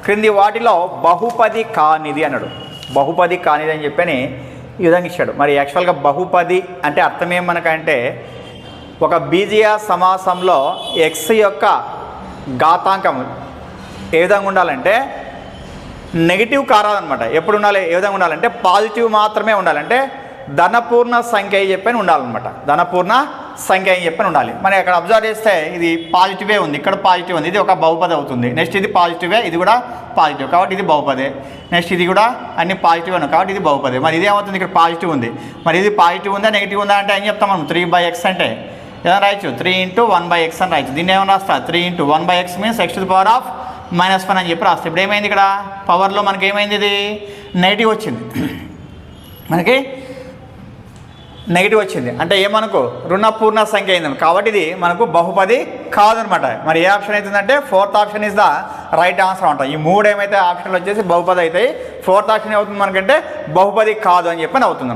క్రింది వాటిలో బహుపది కానిది అన్నాడు. బహుపది కానిది అని చెప్పని ఈ విధంగా ఇచ్చాడు. మరి యాక్చువల్గా బహుపది అంటే అర్థం ఏమనకంటే ఒక బీజీయ సమాసంలో ఎక్స్ యొక్క ఘాతాంకం ఏ విధంగా ఉండాలంటే నెగిటివ్ కారాదనమాట. ఎప్పుడు ఉండాలి, ఏ విధంగా ఉండాలంటే పాజిటివ్ మాత్రమే ఉండాలంటే ధనపూర్ణ సంఖ్య అని చెప్పని ఉండాలన్నమాట. ధనపూర్ణ సంఖ్య అని చెప్పని ఉండాలి. మరి అక్కడ అబ్జర్వ్ చేస్తే ఇది పాజిటివే ఉంది, ఇక్కడ పాజిటివ్ ఉంది, ఇది ఒక బహుపది అవుతుంది. నెక్స్ట్ ఇది పాజిటివే, ఇది కూడా పాజిటివ్ కాబట్టి ఇది బహుపదే. నెక్స్ట్ ఇది కూడా అన్ని పాజిటివ్ ఉన్నాయి కాబట్టి ఇది బహుపదే. మరి ఇది ఏమవుతుంది, ఇక్కడ పాజిటివ్ ఉంది, మరి ఇది పాజిటివ్ ఉందా నెగిటివ్ ఉందా అంటే ఏం చెప్తాం మనం, 3/x అంటే ఏదైనా రాయొచ్చు, 3 × 1/x అని రాయొచ్చు. దీన్ని ఏమైనా రాస్తా, 3 × 1/x మీన్స్ x⁻⁻1 అని చెప్పి రాస్తే ఇప్పుడు ఏమైంది, ఇక్కడ పవర్లో మనకి ఏమైంది, ఇది నెగిటివ్ వచ్చింది, మనకి నెగిటివ్ వచ్చింది అంటే ఏమనుకో రుణపూర్ణ సంఖ్య అయింది కాబట్టి ఇది మనకు బహుపది కాదనమాట. మరి ఏ ఆప్షన్ అవుతుందంటే 4th option is the right answer అంట. ఈ 3 ఏమైతే ఆప్షన్లు వచ్చేసి బహుపది అవుతాయి, 4th ఆప్షన్ ఏమవుతుంది మనకంటే బహుపది కాదు అని చెప్పని అవుతుంది.